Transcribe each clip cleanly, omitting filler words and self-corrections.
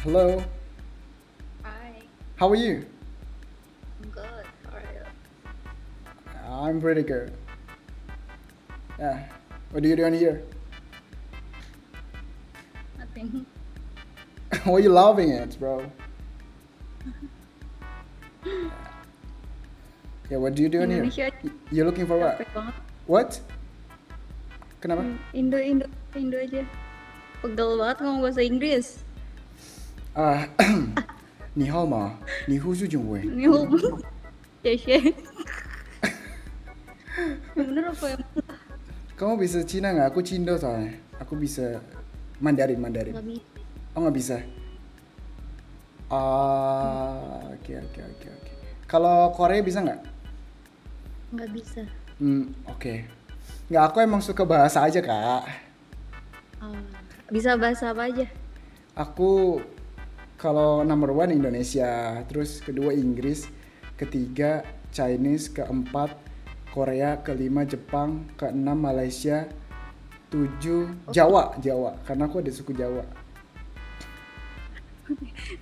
Hello, Hi, how are you? I'm good. How are you? I'm pretty good. Yeah. What are you doing here? Nothing. What are you laughing at, bro? Yeah, what are you doing here? Indonesia You're looking for what? capek banget. What? Kenapa? Indo, Indo, Indo aja. Pegel banget ngomong bahasa Inggris. Ah, 你好吗？你好久久喂。Ini ngomong Cece. Yang bener apa yang Kamu bisa Cina nggak? Aku Cindo soalnya. Aku bisa Mandarin, Mandarin. nggak bisa? Oh nggak bisa. Oke oke oke oke. Kalau Korea bisa nggak? Nggak bisa. Oke. Nggak, aku emang suka bahasa aja kak. Ah, bisa bahasa apa aja? Aku kalau number one Indonesia, terus kedua Inggris, ketiga Chinese, keempat Korea, kelima Jepang, keenam Malaysia, tujuh Jawa, Jawa, karena aku ada suku Jawa.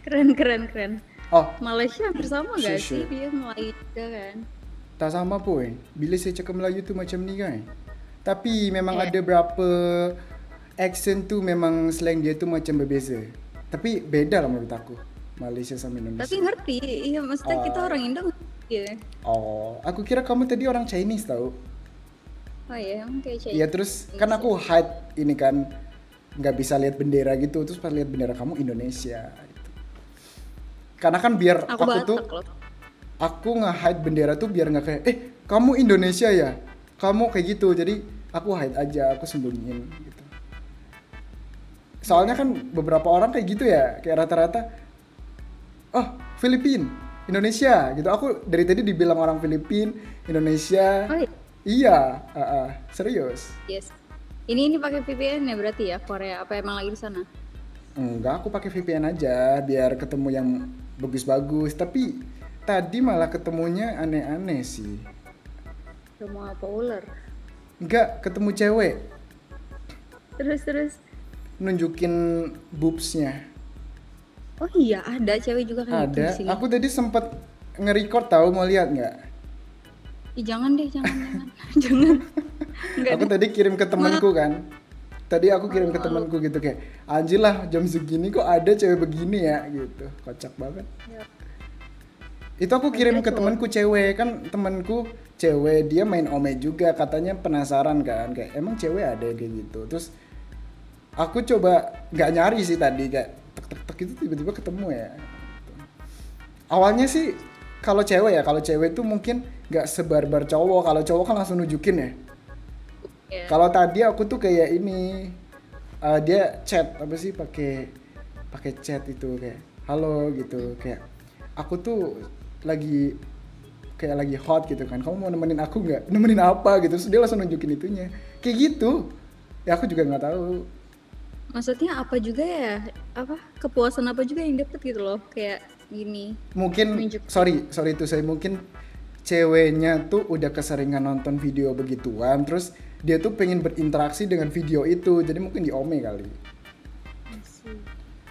Keren, keren, keren. Oh, Malaysia hampir sama gak sih? sure. Dia Melayu juga kan? Tak sama pun. Bila saya cakap Melayu tu macam ni kan. Tapi memang Eh, ada berapa accent tu memang slang dia tu macam berbeza. Tapi beda lah menurut aku. Malaysia sama tapi Indonesia. ngerti. Iya, maksudnya kita Ah, orang Indo ngerti ya. oh, aku kira kamu tadi orang Chinese tahu. Oh iya, emang kayak Iya terus kan Chinese ya. aku hide ini kan nggak bisa lihat bendera gitu terus pas lihat bendera kamu Indonesia gitu. Karena kan biar Aku aku tuh Batak loh. aku nge-hide bendera tuh biar nggak kayak kamu Indonesia ya kamu kayak gitu jadi aku hide aja aku sembunyiin gitu. Soalnya kan beberapa orang kayak gitu ya kayak rata-rata oh Filipin Indonesia gitu aku dari tadi dibilang orang Filipin Indonesia Oh iya. iya serius. Yes. Ini pakai VPN ya berarti ya Korea apa emang lagi di sana? Enggak, aku pakai VPN aja biar ketemu yang bagus-bagus. Tapi tadi malah ketemunya aneh-aneh sih. Udah mau apa ular? Enggak, ketemu cewek Terus. nunjukin boobsnya. Oh iya ada cewek juga kayak gitu di Ada. sini. Aku tadi sempet nge-record tahu mau lihat nggak? Ih, jangan deh, jangan. Jangan. Enggak Aku deh. tadi kirim ke Malah temanku kan. Tadi aku kirim ke malu. temanku gitu kayak anjir lah jam segini kok ada cewek begini ya gitu. Kocak banget. Ya, Itu aku saya kirim kira ke cowok. temanku cewek kan temanku cewek dia main Ome juga katanya penasaran kan kayak emang cewek ada yang kayak gitu terus aku coba nggak nyari sih tadi kayak tek tek tek itu tiba-tiba ketemu ya awalnya sih kalau cewek tuh mungkin nggak sebarbar cowok kalau cowok kan langsung nunjukin ya Ya. kalau tadi aku tuh kayak ini dia chat apa sih pakai pakai chat itu kayak halo gitu kayak aku tuh lagi kayak lagi hot gitu kan kamu mau nemenin aku nggak nemenin apa gitu terus dia langsung nunjukin itunya kayak gitu ya aku juga nggak tahu Maksudnya apa juga ya? Apa kepuasan apa juga yang dapet gitu loh kayak gini mungkin nunjuk. sorry itu saya mungkin ceweknya tuh udah keseringan nonton video begituan terus dia tuh pengen berinteraksi dengan video itu jadi mungkin di ome kali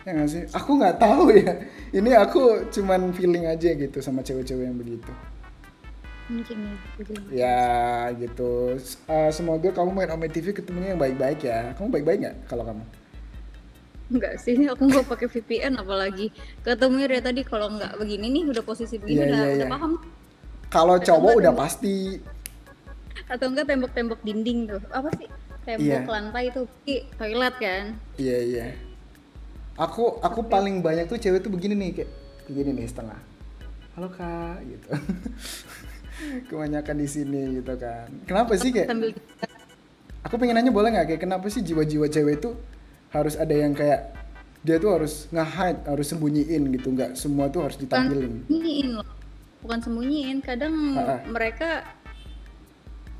ya nggak sih aku nggak tahu ya ini aku cuman feeling aja gitu sama cewek-cewek yang begitu Mungkin ya, begini. ya gitu. Semoga kamu main Ome TV ketemunya yang baik-baik ya kamu baik-baik nggak kalau kamu Enggak sih, aku nggak pakai VPN apalagi. Ketemunya dari tadi kalau nggak begini nih udah posisi begini iya iya udah iya paham. kalau Atau cowok enggak udah tembok pasti atau enggak tembok-tembok dinding tuh. Apa sih? Tembok iya lantai tuh di toilet kan. iya iya aku Tapi paling banyak tuh cewek tuh begini nih kayak begini nih setengah halo kak gitu kebanyakan di sini gitu kan kenapa sih kayak sambil aku pengen nanya boleh nggak kayak kenapa sih jiwa-jiwa cewek itu harus ada yang kayak dia tuh harus nge-hide harus sembunyiin gitu nggak semua tuh harus bukan ditampilin. sembunyiin loh. Bukan sembunyiin, kadang Ah, ah. mereka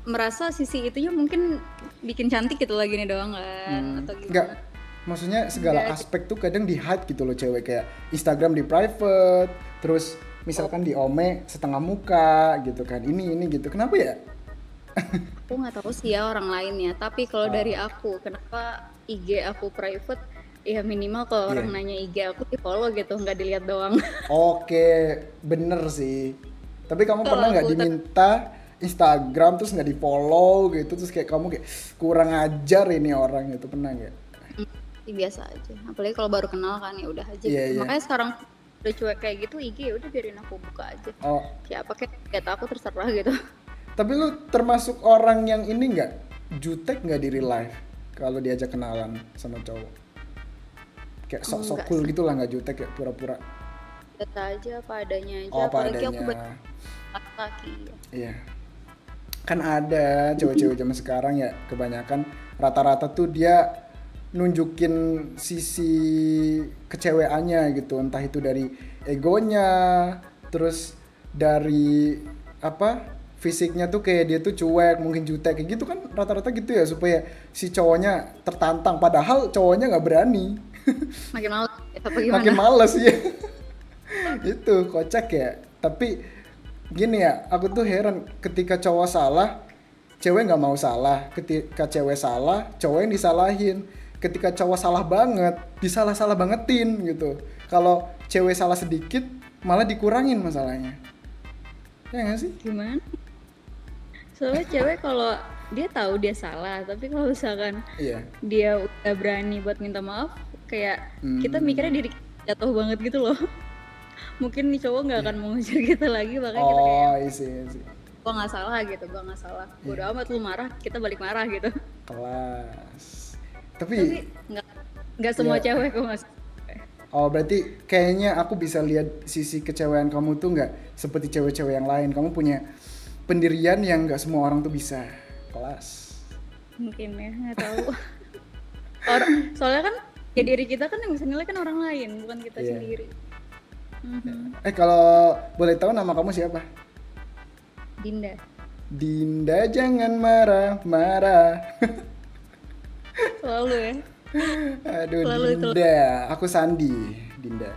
merasa sisi itunya mungkin bikin cantik gitu lagi nih doang kan atau Nggak, gimana. maksudnya segala Enggak. aspek tuh kadang di hide gitu loh cewek kayak Instagram di private terus Oh, misalkan di ome setengah muka gitu kan ini gitu kenapa ya. aku nggak tahu sih ya orang lainnya, tapi kalau dari aku, kenapa IG aku private? ya minimal kalau Iya. orang nanya IG aku di follow gitu, nggak dilihat doang. Oke, bener sih. Tapi kamu Kalau pernah nggak aku diminta Instagram terus nggak di follow gitu, terus kayak kamu kayak kurang ajar ini orang gitu, pernah nggak? sih biasa aja. Apalagi kalau baru kenal kan ya udah aja Iya gitu. iya. Makanya sekarang udah cuek kayak gitu IG ya udah biarin aku buka aja. Oh, Siapa kayak kata aku terserah gitu. tapi lu termasuk orang yang ini nggak jutek nggak di real life kalau diajak kenalan sama cowok? Kayak sok-sok Enggak cool sih. gitu lah, nggak jutek kayak pura-pura. Biasa aja apa adanya aja. Oh, apa Apalagi aku adanya. laki-laki ya. Iya. Kan ada cewek-cewek zaman sekarang ya kebanyakan rata-rata tuh dia nunjukin sisi keceweannya gitu, entah itu dari egonya, terus dari apa fisiknya tuh kayak dia tuh cuek, mungkin jutek kayak gitu kan rata-rata gitu ya supaya si cowoknya tertantang padahal cowoknya nggak berani. Makin malu ya, apa Makin gimana? males ya. Itu kocak ya. Tapi gini ya, aku tuh heran ketika cowok salah, cewek nggak mau salah. Ketika cewek salah, cowok yang disalahin. Ketika cowok salah banget, disalah-salah bangetin gitu. Kalau cewek salah sedikit, malah dikurangin masalahnya. Ya nggak sih? Gimana? Soalnya cewek kalau dia tahu dia salah, tapi kalau misalkan Iya. dia udah berani buat minta maaf, kayak kita mikirnya diri kita jatuh banget gitu loh. Mungkin nih cowok nggak akan mau ngejar kita lagi, makanya kita kayak Oh, isi. gua nggak salah gitu, gua nggak salah. Bodo amat lu marah, kita balik marah gitu. Kelas. Tapi Tapi, nggak semua ya. cewek kok nggak. Oh, berarti kayaknya aku bisa lihat sisi kecewean kamu tuh nggak seperti cewek-cewek yang lain. Kamu punya pendirian yang nggak semua orang tuh bisa. Kelas. Mungkin ya nggak tahu. Soalnya kan ya diri kita kan yang bisa nilai kan orang lain, bukan kita Iya. sendiri. Mhm. Kalau boleh tahu nama kamu siapa? Dinda. Dinda jangan marah-marah. Selalu ya. Aduh, Selalu itu. Dinda. Aku Sandi, Dinda.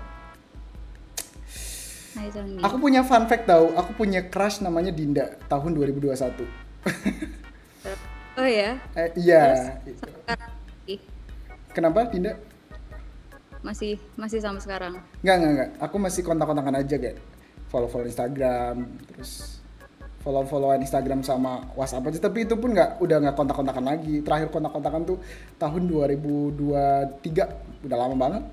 Hai Sandi. Aku punya fun fact tau. Aku punya crush namanya Dinda tahun 2021. Oh ya, Iya. sekarang ih, Kenapa Dinda? masih sampai sekarang. Enggak. Aku masih kontak-kontakan aja kayak follow-follow Instagram, terus follow-followan Instagram sama WhatsApp aja. Tapi itu pun udah nggak kontak-kontakan lagi. Terakhir kontak-kontakan tuh tahun 2023, udah lama banget.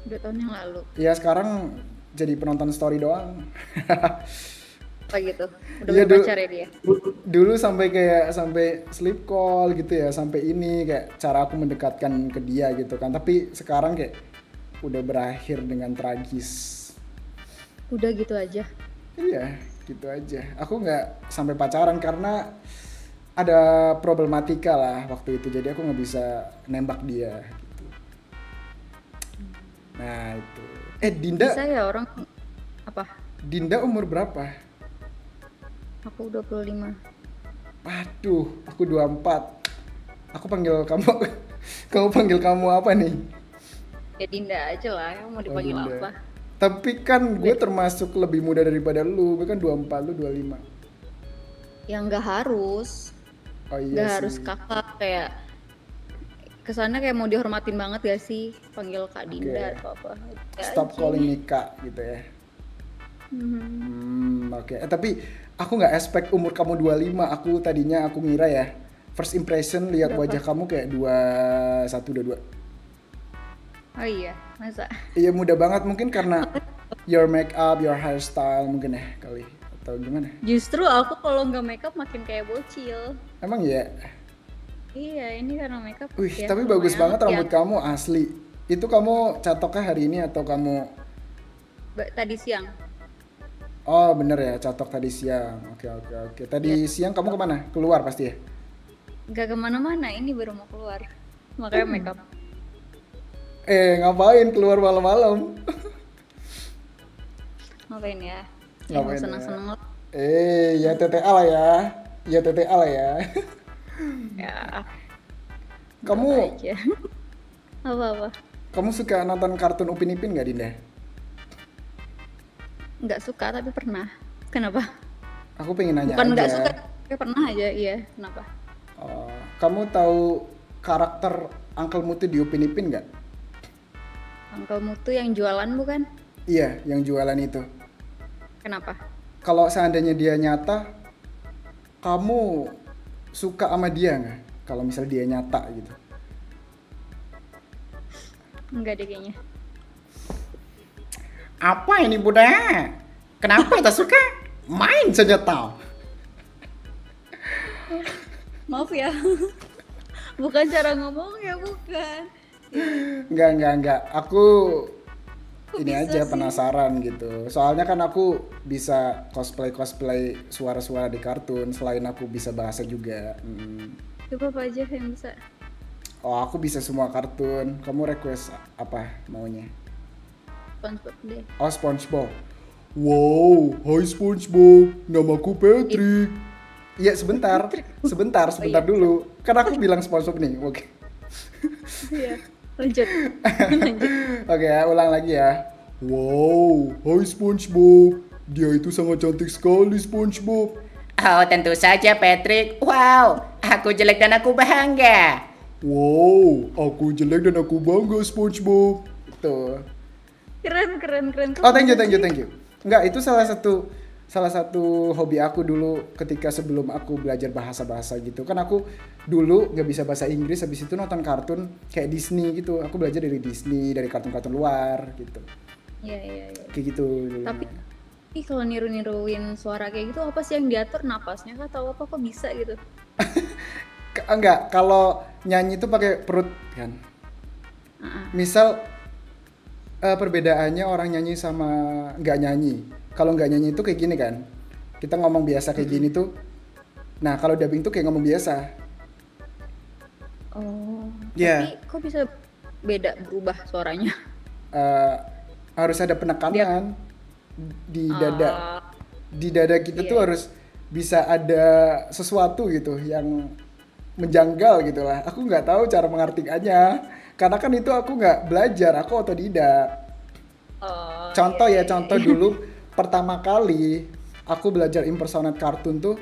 2 tahun yang lalu. Ya sekarang jadi penonton story doang. Apa gitu? Udah Iya, berpacar ya dia? dulu sampai sleep call gitu ya, sampai ini kayak cara aku mendekatkan ke dia gitu kan. Tapi sekarang kayak udah berakhir dengan tragis. Udah gitu aja. Iya, gitu aja. Aku nggak sampai pacaran karena ada problematika lah waktu itu. Jadi aku nggak bisa nembak dia gitu. Nah itu. Dinda, Bisa ya orang apa? Dinda umur berapa? Aku 25. Waduh, aku 24. Aku panggil kamu, kamu panggil kamu apa nih? Ya Dinda aja lah, yang mau Oh, dipanggil Dinda. apa? Tapi kan gue termasuk lebih muda daripada lu. Gue kan 24, lu 25. Ya nggak harus. Oh Nggak iya harus sih. kakak kayak kesannya kayak mau dihormatin banget gak sih? Panggil Kak Dinda Oke. atau apa? Ya Stop aja. calling me Kak gitu ya. Mhm. Oke. Tapi aku nggak expect umur kamu 25. Aku tadinya aku ngira ya. First impression lihat Berapa? wajah kamu kayak 21, 22. Oh iya, masa? Iya muda banget mungkin karena your makeup, your hairstyle mungkin ya kali atau gimana? Justru aku kalau nggak makeup makin kayak bocil. Emang ya? Iya, ini karena makeup Wih, ya tapi bagus lumayan banget ya. rambut kamu asli. Itu kamu catoknya hari ini atau kamu? Tadi siang. Oh bener ya, catok tadi siang. Oke. Tadi siang kamu kemana? Keluar pasti ya? Nggak kemana-mana, ini baru mau keluar. Makanya makeup. Ngapain keluar malam-malam? Ngapain ya? Ya Ngapain mau ya? seneng-seneng lah. Ya TTA lah ya. Ya TTA lah ya. Ya, Kamu aja. Apa-apa? kamu suka nonton kartun Upin Ipin nggak Dinda? Nggak suka tapi pernah. Kenapa? Aku pengen nanya Bukan nggak aja. suka, tapi pernah aja. Iya, kenapa? Kamu tahu karakter Uncle tuh di Upin Ipin nggak? Uncle Mutu yang jualan bukan? Iya, yang jualan itu. Kenapa? Kalau seandainya dia nyata, kamu suka sama dia nggak? Kalau misal dia nyata gitu. Enggak deh kayaknya. Apa ini Bunda? Kenapa tak suka? Main saja tau. Maaf ya. Bukan cara ngomong ya, bukan. Enggak. Aku Kok ini bisa aja sih? penasaran gitu. Soalnya kan aku bisa cosplay suara-suara di kartun. Selain aku bisa bahasa juga. Coba apa aja yang bisa. Oh, aku bisa semua kartun. Kamu request apa maunya? SpongeBob deh. Oh, SpongeBob. Wow, hai SpongeBob. Namaku Patrick. Iya, sebentar iya. dulu. Kan aku bilang SpongeBob nih. Oke. Iya. Lanjut. Lanjut. Oke ya, ulang lagi ya. Wow, hai SpongeBob. Dia itu sangat cantik sekali SpongeBob. Oh, tentu saja Patrick. Wow, aku jelek dan aku bangga. Wow, aku jelek dan aku bangga SpongeBob. Tuh. Keren. Kok Oh, thank bisa you. sih? Enggak, itu salah satu hobi aku dulu ketika sebelum aku belajar bahasa-bahasa gitu. Kan aku dulu gak bisa bahasa Inggris, habis itu nonton kartun kayak Disney gitu. Aku belajar dari Disney, dari kartun-kartun luar gitu. Iya. Kayak gitu dulu. Tapi kalau niru-niruin suara kayak gitu apa sih yang diatur, napasnya kah atau apa, kok bisa gitu? Enggak, kalau nyanyi itu pakai perut kan. Heeh. Misal perbedaannya orang nyanyi sama nggak nyanyi. Kalau nggak nyanyi itu kayak gini kan. Kita ngomong biasa kayak gini tuh. Nah, kalau dubbing tuh kayak ngomong biasa. Oh, Ya, tapi kok bisa beda berubah suaranya? eh, harus ada penekanan di dada. Ah, Di dada kita tuh iya. harus bisa ada sesuatu gitu yang menjanggal gitu lah. Aku nggak tahu cara mengartikannya. Karena kan itu aku nggak belajar, aku otodidak. Oh, Contoh iya. dulu pertama kali aku belajar impersonate kartun tuh,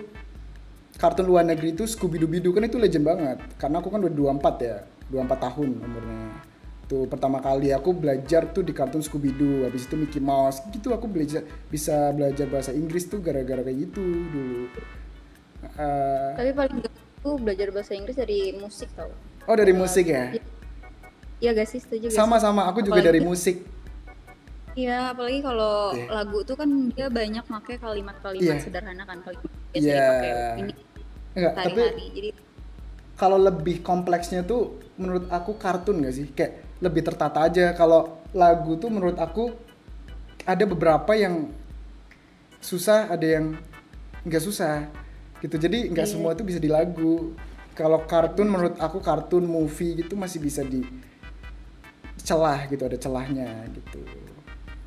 kartun luar negeri itu Scooby-Doo kan itu legend banget. Karena aku kan udah 24 ya, 24 tahun umurnya. Tuh pertama kali aku belajar tuh di kartun Scooby-Doo, habis itu Mickey Mouse. Gitu aku bisa belajar bahasa Inggris tuh gara-gara kayak gitu dulu. Eh, Tapi paling gak aku belajar bahasa Inggris dari musik tau. oh dari Kayak, musik ya? iya gak sih, setuju gak sih? Sama-sama, aku juga dari Apalagi, musik. iya, apalagi kalau Iya. lagu tuh kan dia banyak pakai kalimat-kalimat Iya. sederhana kan, kalimat biasa Iya. dipakai ini Enggak, tapi sehari-hari. Jadi, kalau lebih kompleksnya tuh menurut aku kartun gak sih? Kayak lebih tertata aja. Kalau lagu tuh menurut aku ada beberapa yang susah, ada yang nggak susah gitu. Jadi nggak iya, semua tuh bisa di lagu. Kalau kartun menurut aku kartun movie gitu masih bisa dicelah gitu, ada celahnya gitu.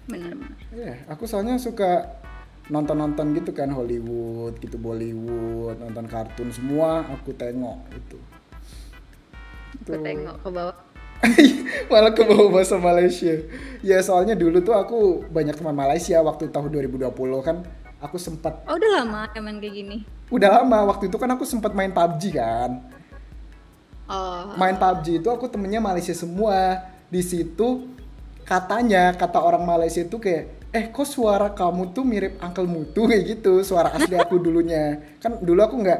bener-bener. Ya, aku soalnya suka nonton-nonton gitu kan Hollywood gitu, Bollywood, nonton kartun semua aku tengok gitu. Aku tengok ke bawah. Malah ke bawah bahasa Malaysia. Ya soalnya dulu tuh aku banyak teman Malaysia waktu tahun 2020 kan aku sempat, Oh, udah lama emang kayak gini. udah lama waktu itu kan aku sempat main PUBG kan. Main Oh, PUBG itu aku temennya Malaysia semua. Di situ katanya kata orang Malaysia itu kayak kok suara kamu tuh mirip Uncle Mutu kayak gitu, suara asli aku dulunya. Kan dulu aku nggak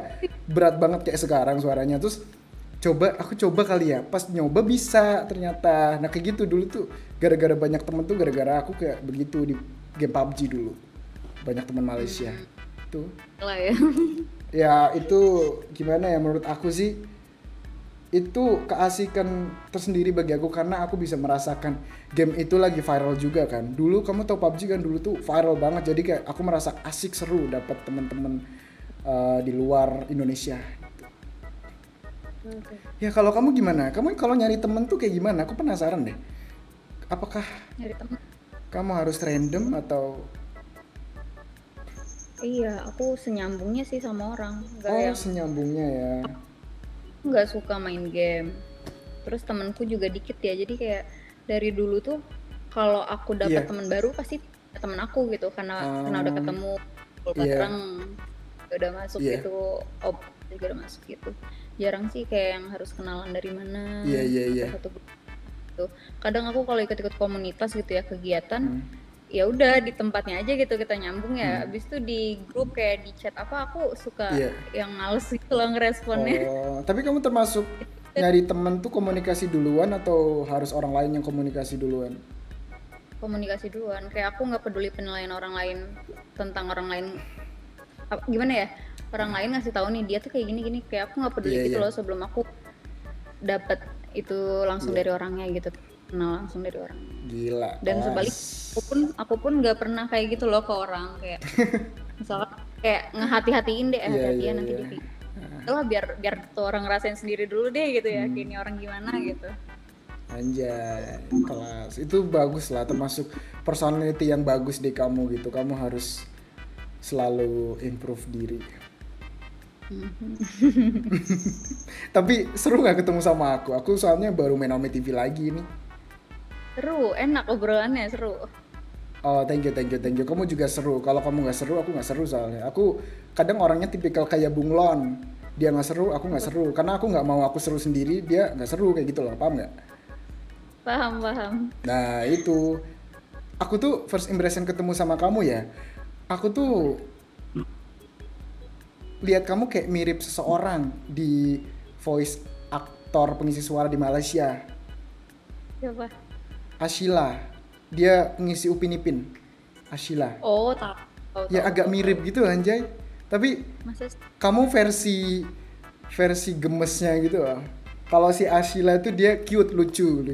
berat banget kayak sekarang suaranya. Terus aku coba kali ya, pas nyoba bisa ternyata. Nah kayak gitu dulu tuh gara-gara banyak temen tuh, gara-gara aku kayak begitu di game PUBG dulu, banyak teman Malaysia tuh. lah ya. Ya itu gimana ya, menurut aku sih itu keasikan tersendiri bagi aku karena aku bisa merasakan game itu lagi viral juga kan. Dulu kamu tahu PUBG kan dulu tuh viral banget, jadi kayak aku merasa asik, seru dapat teman-teman di luar Indonesia. Oke. Ya kalau kamu gimana? Kamu kalau nyari temen tuh kayak gimana? Aku penasaran deh. Apakah Nyari temen. kamu harus random atau Iya, aku senyambungnya sih sama orang. Nggak yang senyambungnya ya? nggak suka main game. Terus temenku juga dikit ya, jadi kayak dari dulu tuh kalau aku dapat Iya. teman baru pasti temen aku gitu, karena udah ketemu Iya. bareng, udah masuk Iya. gitu, juga udah masuk gitu. jarang sih kayak yang harus kenalan dari mana Iya. satu grup gitu. Kadang aku kalau ikut-ikut komunitas gitu ya kegiatan, ya udah di tempatnya aja gitu kita nyambung ya. Abis itu di grup kayak di chat apa aku suka Iya. yang males gitu loh ngeresponnya. Oh, tapi kamu termasuk nyari temen tuh komunikasi duluan atau harus orang lain yang komunikasi duluan? Komunikasi duluan, kayak aku nggak peduli penilaian orang lain tentang orang lain gimana ya, orang lain ngasih tahu nih dia tuh kayak gini kayak aku nggak peduli Iya, gitu iya. loh sebelum aku dapat itu langsung dari orangnya gitu, kenal langsung dari orang. Gila. Dan kelas. sebalik aku pun nggak pernah kayak gitu loh ke orang, kayak misalkan kayak ngehati-hatiin deh, Iya, hati-hatian iya, nanti iya. dia kayak lah biar tuh orang ngerasain sendiri dulu deh gitu ya, kayak ini orang gimana gitu. Anjay, kelas. Itu bagus lah, termasuk personality yang bagus di kamu gitu. Kamu harus selalu improve diri. Tapi seru nggak ketemu sama aku? Aku soalnya baru main Ome TV lagi nih. Seru, enak obrolannya, seru. Oh, thank you. Kamu juga seru. Kalau kamu nggak seru, aku nggak seru soalnya. Aku kadang orangnya tipikal kayak bunglon. Dia nggak seru, aku nggak seru. Karena aku nggak mau aku seru sendiri, dia nggak seru kayak gitu loh. Paham nggak? Paham. Nah itu, aku tuh first impression ketemu sama kamu ya. Aku tuh lihat kamu kayak mirip seseorang di voice aktor pengisi suara di Malaysia. Siapa? Ashila, dia pengisi Upin Ipin. Ashila. Oh, tahu. Ya agak mirip gitu anjay. Tapi Masa kamu versi gemesnya gitu loh. Kalau si Ashila itu dia cute, lucu.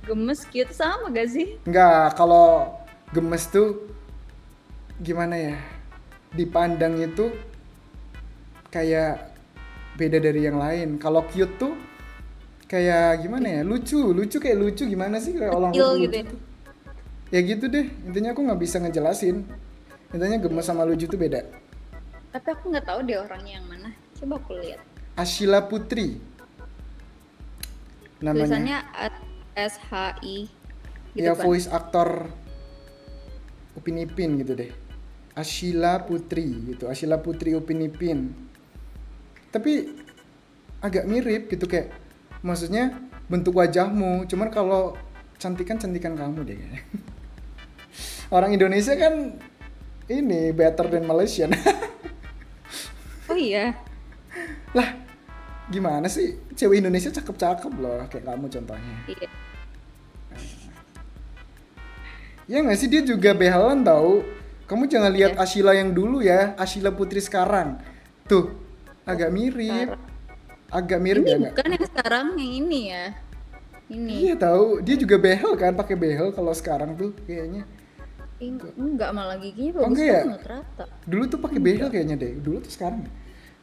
gemes cute sama gak sih? Enggak, kalau gemes tuh gimana ya? Dipandang itu kayak beda dari yang lain. Kalau cute tuh kayak gimana ya? Lucu kayak lucu gimana sih kayak orang Kecil lucu gitu ya. tuh. Ya gitu deh. Intinya aku nggak bisa ngejelasin. Intinya gemes sama lucu tuh beda. Tapi aku nggak tahu deh orangnya yang mana. Coba aku lihat. Ashila Putri. Namanya. Tulisannya SHI gitu Ya kan. voice aktor Upin Ipin gitu deh. Ashila Putri gitu. Ashila Putri Upin Ipin. Tapi agak mirip gitu kayak maksudnya bentuk wajahmu. Cuman kalau cantikan kamu deh kayaknya. Orang Indonesia kan ini better than Malaysian. Oh iya. Lah, gimana sih? Cewek Indonesia cakep-cakep loh kayak kamu contohnya. Iya. Ya nggak sih, dia juga behalan tau. Kamu jangan lihat Ashila yang dulu ya, Ashila Putri sekarang. Tuh, agak mirip. Agak mirip Ini ya nggak? bukan yang sekarang, yang ini ya. Ini. Iya tahu, dia juga behel kan, pakai behel kalau sekarang tuh kayaknya. Enggak, malah giginya Oh, bagus enggak ya? banget rata. Dulu tuh pakai behel kayaknya deh. Dulu tuh sekarang.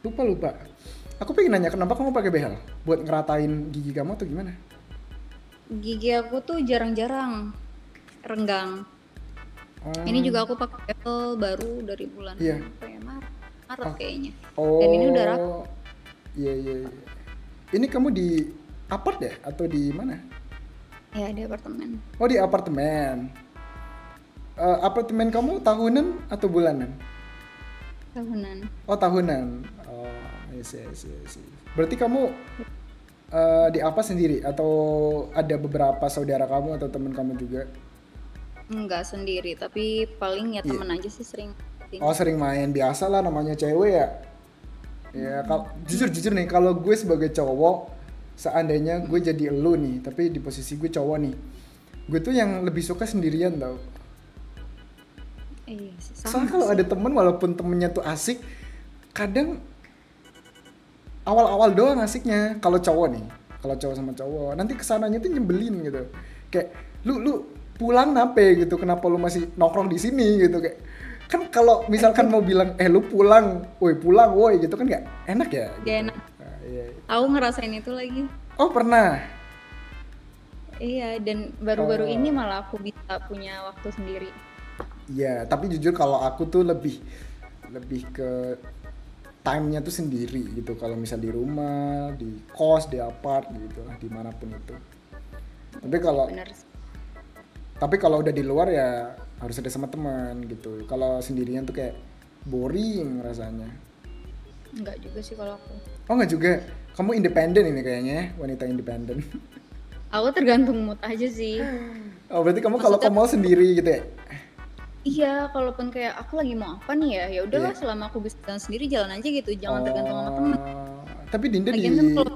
Lupa. Aku pengen nanya kenapa kamu pakai behel? Buat ngeratain gigi kamu atau gimana? Gigi aku tuh jarang-jarang renggang. Oh. Ini juga aku pakai behel baru dari bulan Iya. apa ya, Maret kayaknya. Oh. Dan ini udah rata. Iya. Ini kamu di apart ya atau di mana? Ya di apartemen. Oh, di apartemen. Apartemen kamu tahunan atau bulanan? Tahunan. Oh, tahunan. Oh, I see. Berarti kamu di apa sendiri atau ada beberapa saudara kamu atau teman kamu juga? Enggak sendiri, tapi paling ya Iya. temen aja sih sering. Oh, sering main, biasa lah namanya cewek ya. Ya, kalau jujur nih, kalau gue sebagai cowok, seandainya gue jadi elu nih, tapi di posisi gue cowok nih, gue tuh yang lebih suka sendirian tau. Iya, Soalnya kalau ada temen, walaupun temennya tuh asik, kadang awal-awal doang asiknya. Kalau cowok nih, kalau cowok sama cowok, nanti kesananya tuh nyebelin gitu. Kayak lu pulang nape gitu, kenapa lu masih nongkrong di sini gitu kayak. Kan kalau misalkan mau bilang lu pulang woi gitu kan nggak enak ya. Gitu. Gak enak. Nah, iya. Aku ngerasain itu lagi. Oh pernah. Iya, dan baru-baru ini malah aku bisa punya waktu sendiri. Iya, tapi jujur kalau aku tuh lebih ke time-nya tuh sendiri gitu. Kalau misal di rumah, di kos, di apart gitu lah, dimanapun itu. Bener. Tapi kalau udah di luar ya harus ada sama teman gitu. Kalau sendirian tuh kayak boring rasanya. Enggak juga sih kalau aku. Oh nggak juga. Kamu independen ini kayaknya, wanita independen. Aku tergantung mood aja sih. Oh berarti kamu kalau ke Maksudnya- mall sendiri gitu ya? Iya, kalaupun kayak aku lagi mau apa nih ya, ya udahlah Iya. selama aku bisa jalan sendiri jalan aja gitu, jangan tergantung sama temen. Tapi Dinda Lagian kan kalau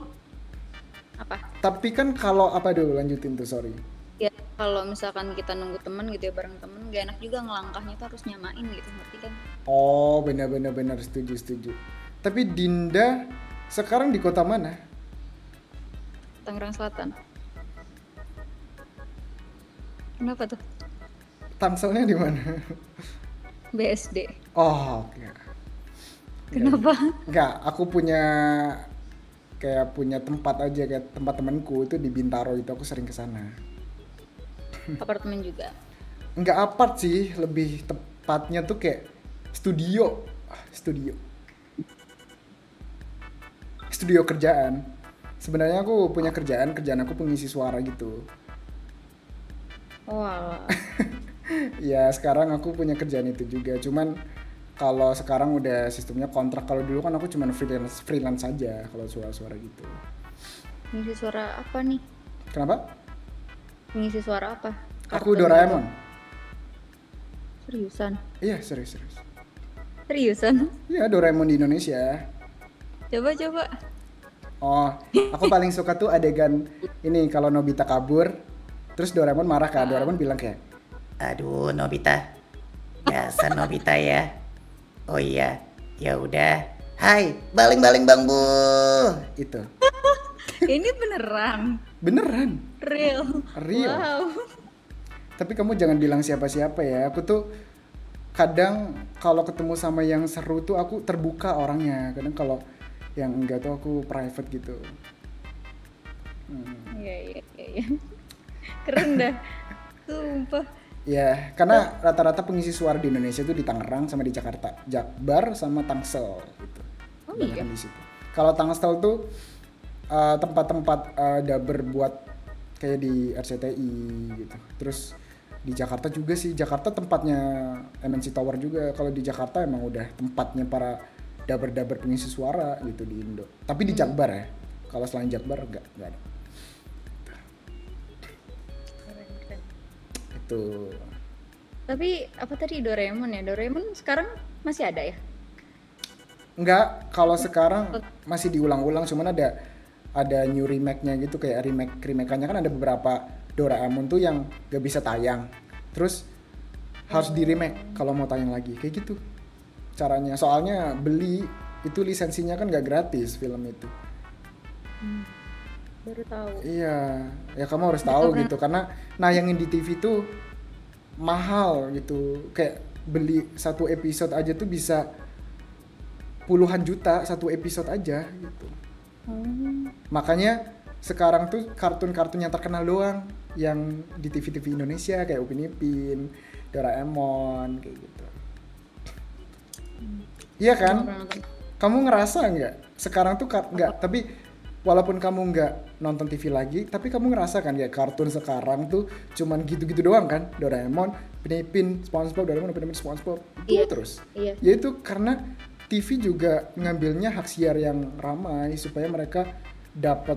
apa? Tapi kan kalau apa dulu lanjutin tuh, sorry. Ya kalau misalkan kita nunggu temen gitu ya bareng temen, gak enak juga ngelangkahnya tuh harus nyamain gitu, ngerti kan? Oh benar setuju. Tapi Dinda sekarang di kota mana? Tangerang Selatan. Kenapa tuh? Tangselnya di mana? BSD. Oh, oke. Kenapa? Enggak, aku punya tempat aja kayak tempat temanku itu di Bintaro itu aku sering ke sana. Apartemen juga. Enggak apart sih, lebih tepatnya tuh kayak studio. Studio kerjaan. Sebenarnya aku punya kerjaan aku pengisi suara gitu. Wah, Ya sekarang aku punya kerjaan itu juga, cuman kalau sekarang udah sistemnya kontrak. Kalau dulu kan aku cuma freelance aja kalau suara-suara gitu. ngisi suara apa nih? Kenapa? Ngisi suara apa? Aku Kartun Doraemon. gitu. Seriusan? Iya serius. Seriusan? Iya Doraemon di Indonesia. Coba. Oh, aku paling suka tuh adegan ini kalau Nobita kabur, terus Doraemon marah kan. Doraemon bilang kayak, Aduh, Nobita. Dasar Nobita ya. Oh iya, ya udah. Hai, baling-baling Bang Bu. itu Ini beneran? Real. Real? Wow. Tapi kamu jangan bilang siapa-siapa ya. Aku tuh kadang kalau ketemu sama yang seru tuh aku terbuka orangnya. Kadang kalau yang enggak tuh aku private gitu. Iya. Keren dah. Sumpah. Ya, karena rata-rata pengisi suara di Indonesia tuh di Tangerang sama di Jakarta, Jakbar sama Tangsel gitu. Oh Kebanyakan iya? di situ. Kalau Tangsel tuh tempat-tempat dubber buat kayak di RCTI gitu. Terus di Jakarta juga sih, Jakarta tempatnya MNC Tower juga. Kalau di Jakarta emang udah tempatnya para dubber pengisi suara gitu di Indo. Tapi di Jakbar ya. Kalau selain Jakbar enggak ada. Keren. Itu. Tapi apa tadi Doraemon ya? Doraemon sekarang masih ada ya? Enggak, kalau sekarang masih diulang-ulang, cuman ada new remake-nya gitu, kayak remake-nya kan ada beberapa Doraemon tuh yang gak bisa tayang. Terus harus di remake kalau mau tayang lagi, kayak gitu caranya. Soalnya beli itu lisensinya kan gak gratis film itu. Baru tahu. Iya, ya kamu harus tahu gitu karena nayangin di TV tuh mahal gitu. Kayak beli satu episode aja tuh bisa puluhan juta satu episode aja gitu. Makanya sekarang tuh kartun-kartun yang terkenal doang yang di TV-TV Indonesia kayak Upin Ipin, Doraemon kayak gitu. Iya kan? Kamu ngerasa nggak sekarang tuh nggak, tapi walaupun kamu nggak nonton TV lagi, tapi kamu ngerasa kan ya kartun sekarang tuh cuman gitu-gitu doang kan? Doraemon, Upin Ipin, SpongeBob, Doraemon, Upin Ipin, SpongeBob itu Iya. terus. Iya. Ya itu karena TV juga ngambilnya hak siar yang ramai supaya mereka dapat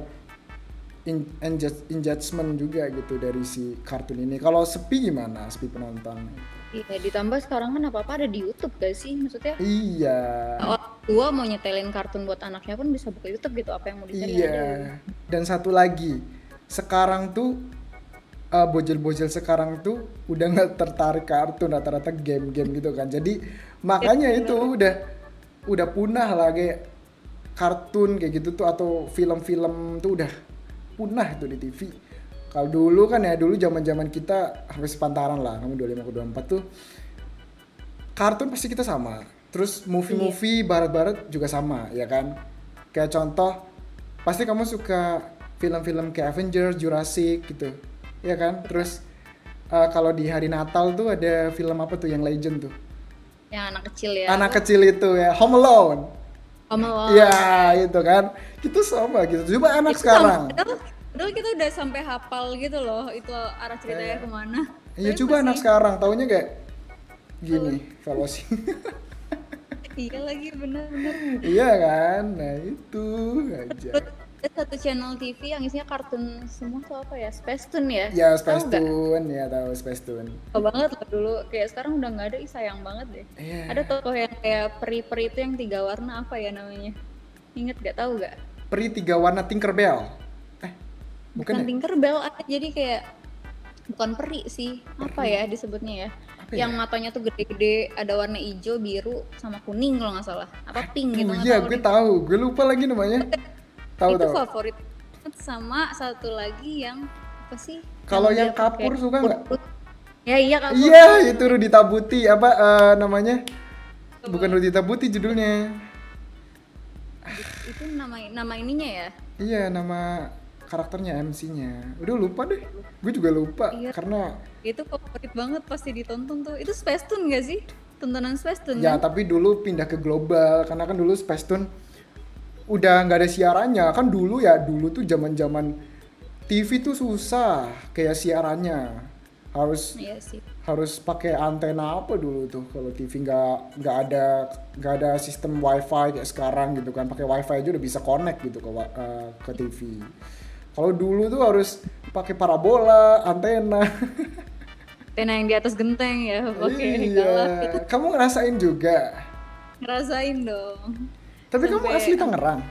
engagement juga gitu dari si kartun ini. Kalau sepi gimana? Sepi penonton. Iya, ditambah sekarang kan apa-apa ada di YouTube gak sih? Maksudnya Iya. orang tua mau nyetelin kartun buat anaknya pun bisa buka YouTube gitu, apa yang mau dicari Iya. ada. Dan satu lagi, sekarang tuh bocil-bocil sekarang tuh udah nggak tertarik kartun, rata-rata game-game gitu kan. Jadi makanya itu udah punah lah kayak kartun kayak gitu tuh, atau film-film tuh udah punah itu di TV. Kalau dulu kan ya, dulu zaman-zaman kita habis pantaran lah, kamu 25 ke 24 tuh kartun pasti kita sama. Terus movie-movie barat-barat juga sama, ya kan? Kayak contoh, pasti kamu suka film-film kayak Avengers, Jurassic gitu, ya kan? Terus kalau di hari Natal tuh ada film apa tuh yang legend tuh? Yang anak kecil ya. Anak kecil itu ya, Home Alone. Home Alone. Iya, itu kan. Itu sama gitu. Coba anak Itu sekarang. Padahal kita udah sampai hafal gitu loh, itu arah ceritanya kemana. Iya, Tapi coba masih- anak sekarang taunya kayak gini, Velocity. Iya lagi bener-bener. Iya kan? Nah itu aja. Ada satu channel TV yang isinya kartun semua tuh apa ya? Space Tune ya? Ya Tahu nggak? Spacetoon, ya tahu Spacetoon. Suka banget loh dulu. Kayak sekarang udah nggak ada, ih sayang banget deh. Iya. Ada tokoh yang kayak peri-peri itu yang 3 warna apa ya namanya? Ingat nggak? Tahu nggak? Peri 3 warna Tinkerbell. Bukan Bukan ya? Tinkerbell, jadi kayak bukan peri sih. Apa ya disebutnya ya? Apa Yang ya? matanya tuh gede-gede, ada warna hijau, biru, sama kuning kalau nggak salah. Apa pink gitu nggak Iya, tahu gue deh. tahu. Gue lupa lagi namanya. Tahu Itu tahu. favorit banget. Sama satu lagi yang apa sih? Kalau yang dia kapur pakai suka nggak? put-put. Ya iya kapur. Iya, itu Rudi Tabuti. Apa namanya? Bukan Rudi Tabuti judulnya. Itu nama ininya ya. Iya, nama karakternya, MC-nya. Udah lupa deh. Gue juga lupa Iya. karena Itu favorit banget pasti ditonton tuh. Itu Space Tune nggak sih? Tontonan Space Tune ya kan? tapi dulu pindah ke global karena kan dulu Spacetoon udah nggak ada siarannya. Kan dulu tuh zaman-zaman TV tuh susah kayak siarannya. Iya sih. Harus pakai antena apa dulu tuh kalau TV nggak ada sistem wifi kayak sekarang gitu kan, pakai wifi aja udah bisa connect gitu ke TV. Kalau dulu tuh harus pakai parabola antena. Tena yang di atas genteng ya, pakai Iya, galak gitu. kamu ngerasain juga, Ngerasain dong. tapi kamu Sampai asli Tangerang.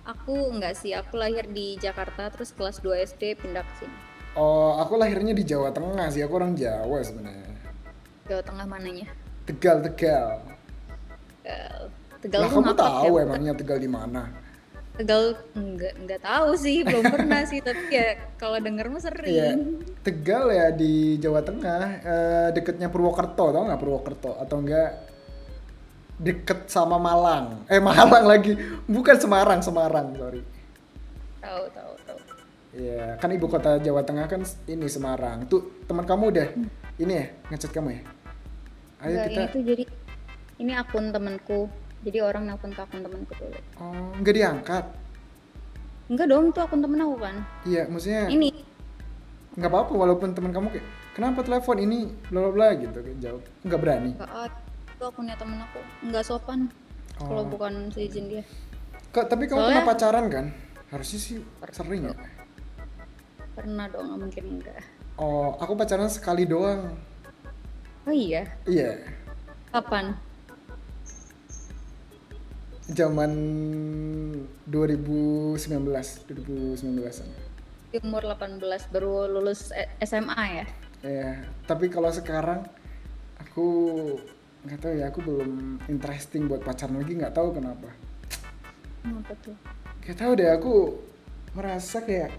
aku enggak sih, aku lahir di Jakarta terus kelas 2 SD pindah ke sini. Oh, aku lahirnya di Jawa Tengah sih, aku orang Jawa sebenarnya. Jawa Tengah mananya? Tegal. Tegal. Tegal Lah tuh kamu ngapa tahu ya? emangnya Tegal di mana? Tegal enggak tahu sih, belum pernah sih, tapi ya kalau denger mah Iya, sering. Tegal ya di Jawa Tengah, deketnya Purwokerto, tau nggak Purwokerto? Atau enggak deket sama Malang? Malang lagi, bukan Semarang, sorry. Tahu. Iya, kan ibu kota Jawa Tengah kan ini Semarang. Tuh teman kamu udah ini ya ngechat kamu ya? Ayo Enggak, kita. ini tuh jadi ini akun temenku. Jadi orang nelpon ke akun temenku dulu. Oh, nggak diangkat. Enggak dong, itu akun temen aku kan. Iya, maksudnya Ini nggak apa-apa walaupun teman kamu kayak kenapa telepon ini bla bla bla gitu kayak jawab. Nggak berani. enggak ada. Itu akunnya temen aku. Enggak sopan kalau Oh. bukan seizin dia. Tapi kamu Soalnya- pernah pacaran kan? Harusnya sih sering ya. Pernah dong, nggak mungkin enggak. Oh, aku pacaran sekali doang. Oh iya, Iya, kapan? zaman 2019an. Di umur 18 baru lulus SMA ya? Ya, tapi kalau sekarang aku nggak tahu ya, aku belum interesting buat pacaran lagi, nggak tahu kenapa. Apa tuh? Gak tahu deh, aku merasa kayak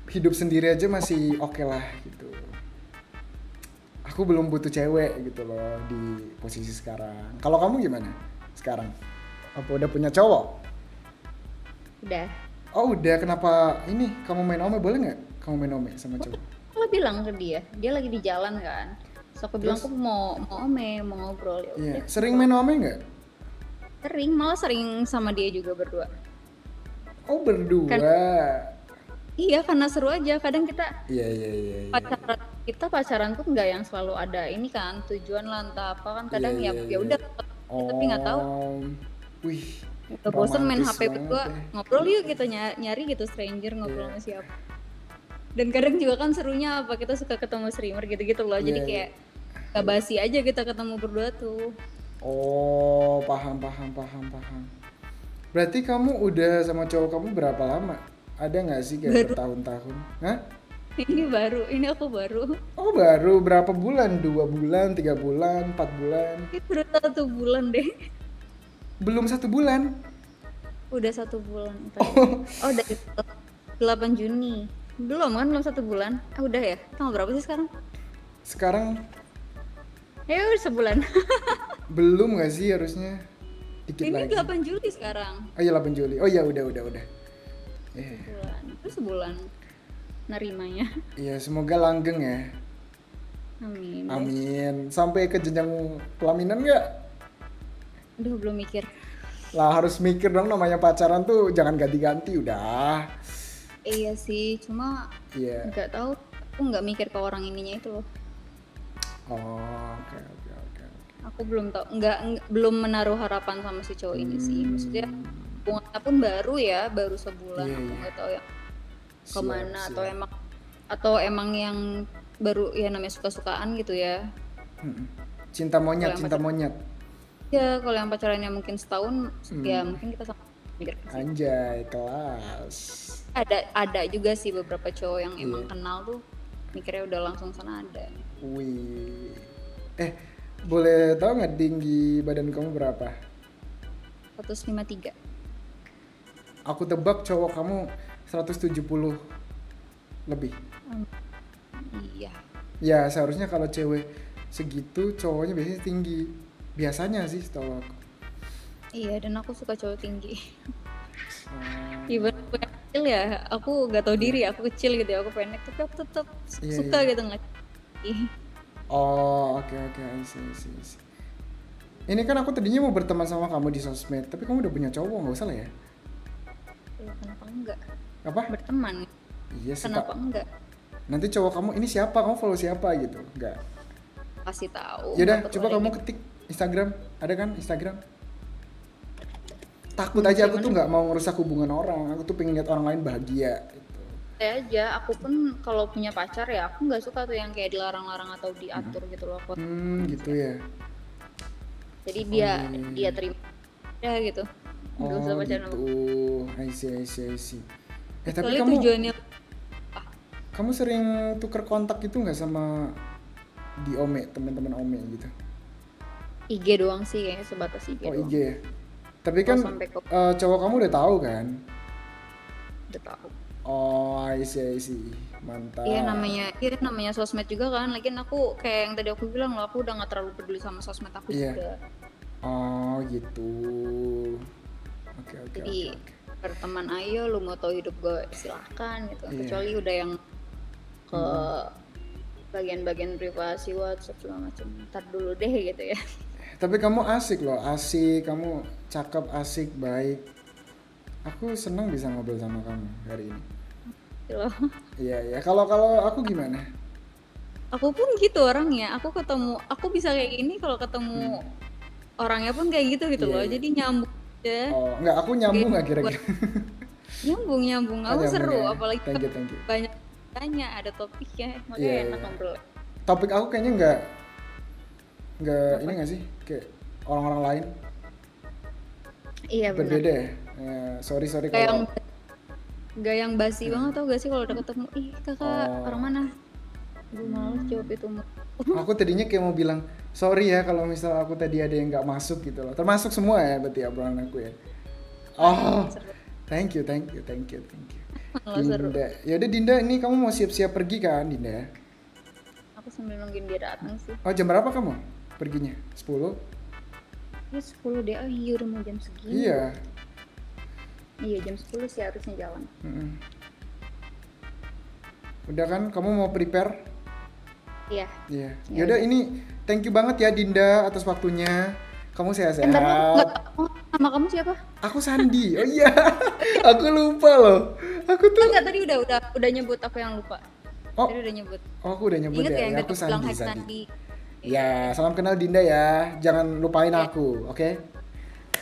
hidup sendiri aja masih oke lah gitu. Aku belum butuh cewek gitu loh di posisi sekarang. Kalau kamu gimana sekarang? Apa udah punya cowok? Udah. Oh udah, kenapa ini kamu main ome, boleh nggak kamu main ome sama cowok? Aku bilang ke dia lagi di jalan kan. Terus aku bilang Terus? aku mau ngobrol ya Iya, udah. sering main ome nggak? Sering, malah sering sama dia juga berdua. Oh berdua. Iya, karena seru aja. Kadang kita Iya. pacaran tuh nggak yang selalu ada ini kan tujuan lah entah apa kan, kadang Iya, ya udah tapi nggak tahu. Wih. Udah bosen main romantis HP berdua, banget ya. ngobrol yuk kita nyari gitu stranger ngobrol sama siapa. Dan kadang juga kan serunya apa, kita suka ketemu streamer gitu-gitu loh. Jadi Iya, kayak gak basi aja kita ketemu berdua tuh. Oh, paham. Berarti kamu udah sama cowok kamu berapa lama? Ada nggak sih kayak bertahun-tahun? Hah? Ini aku baru. Oh baru berapa bulan? 2 bulan, 3 bulan, 4 bulan? Ini baru 1 bulan deh. Belum 1 bulan? Udah 1 bulan. Oh dari 8 Juni. Belum kan, belum 1 bulan. Udah ya? Tanggal berapa sih sekarang? Sekarang Ya udah sebulan. belum nggak sih harusnya? Dikit Ini lagi. 8 Juli sekarang. Oh iya 8 Juli. Oh iya udah. Sebulan. Itu sebulan nerimanya. Iya semoga langgeng ya. Amin. Amin. Sampai ke jenjang pelaminan nggak? Aduh, belum mikir. Lah harus mikir dong, namanya pacaran tuh jangan ganti-ganti udah. Iya sih, cuma Iya. nggak tahu. Aku nggak mikir ke orang ininya itu loh. Oh, oke. Aku belum tahu, belum menaruh harapan sama si cowok ini sih. Maksudnya hubungannya pun baru ya, baru sebulan. Iya, Aku iya. nggak tahu ya Siap, kemana siap. atau emang yang baru ya namanya suka-sukaan gitu ya. Mm-mm. Cinta Kalau monyet, yang cinta pacaran monyet. ya, kalau yang pacarannya mungkin setahun, ya mungkin kita sama mikir ke situ. Anjay, kelas. Ada juga sih beberapa cowok yang emang Iya. kenal tuh mikirnya udah langsung sana ada. Wih. Boleh tahu nggak tinggi badan kamu berapa? 153. Aku tebak cowok kamu 170 lebih. Iya. Ya, seharusnya kalau cewek segitu cowoknya biasanya tinggi. Biasanya sih setahu aku. Iya, dan aku suka cowok tinggi. Oh, Even aku yang kecil ya, aku gak tahu diri, aku kecil gitu ya, aku pendek tapi aku tetap Iya, suka iya. gitu ngeliat tinggi. Oh, oke, I see, I see, I see. Ini kan aku tadinya mau berteman sama kamu di sosmed, tapi kamu udah punya cowok, nggak usah lah ya? Ya, kenapa enggak? Apa? Berteman, Iya sih, kenapa enggak? Nanti cowok kamu ini siapa? Kamu follow siapa gitu? Enggak. Kasih tahu. Yaudah, nggak perlu coba ada kamu gitu. ketik Instagram. Ada kan Instagram? Takut aja aku tuh nggak mau ngerusak hubungan orang. Aku tuh pengen lihat orang lain bahagia. Gitu. Saya aja, aku pun kalau punya pacar ya, aku nggak suka tuh yang kayak dilarang-larang atau diatur gitu loh. Aku. Gitu ya. Jadi iya. dia terima ya gitu. Nggak usah Oh pacaran gitu. sama. I see. Tapi Soalnya kamu tujuannya kamu sering tuker kontak gitu nggak sama di Ome, teman-teman Ome gitu? IG doang sih kayaknya, sebatas IG Oh doang. IG ya. Tapi Kalau kan sampai ke cowok kamu udah tahu kan? udah tahu. Oh I see. Mantap. Iya namanya sosmed juga kan. Lagian aku kayak yang tadi aku bilang loh, aku udah nggak terlalu peduli sama sosmed aku Iya. juga. Oh gitu. Oke. Jadi berteman ayo, lu mau tahu hidup gue silahkan gitu. Iya. Kecuali udah yang ke bagian-bagian privasi WhatsApp segala macam. Ntar dulu deh gitu ya. Tapi kamu asik loh, kamu cakep, asik, baik. Aku senang bisa ngobrol sama kamu hari ini. Gitu loh. Iya. Kalau aku gimana? Aku pun gitu orangnya. Aku bisa kayak gini kalau ketemu orangnya pun kayak gitu Iya, loh. iya. Jadi nyambung aja. Oh, enggak, aku nyambung nggak kira-kira? Nyambung. Oh, Aku nyambung seru, ya. apalagi Thank you. banyak tanya, ada topiknya, makanya Iya, enak iya. ngobrol. Topik aku kayaknya nggak ini nggak sih? Kayak orang-orang lain Iya benar. berbeda ya. Sorry Kayak yang kalau gak yang basi banget tau gak sih kalau udah ketemu, ih kakak orang mana? Gue malas jawab itu. aku tadinya kayak mau bilang sorry ya kalau misal aku tadi ada yang nggak masuk gitu loh. Termasuk semua ya berarti obrolan aku ya. Oh, thank you. Malah seru. Dinda. Yaudah Dinda, ini kamu mau siap-siap pergi kan Dinda? Aku sambil nungguin dia datang sih. Oh jam berapa kamu perginya? 10? Ya 10 deh, iya udah mau jam segini. Iya. Iya jam 10 sih harusnya jalan. Udah kan, kamu mau prepare? Iya. Iya. Yaudah ini thank you banget ya Dinda atas waktunya. Kamu Ntar sehat-sehat. nggak tahu nama kamu siapa? Aku Sandi. Oh iya. Aku lupa loh. Aku tuh. Enggak, tadi udah nyebut, aku yang lupa. Oh, Tadi udah nyebut. aku udah nyebut Ingat ya. yang Ya, tadi aku bilang Sandi. Hai Sandi. Ya, salam kenal Dinda ya. Jangan lupain aku, oke?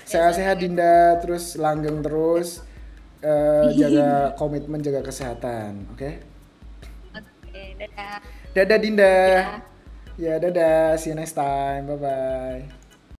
Sehat-sehat Dinda, terus langgeng terus. Jaga komitmen, jaga kesehatan, oke? Oke, dadah. Dadah Dinda. Ya, dadah. See you next time. Bye-bye.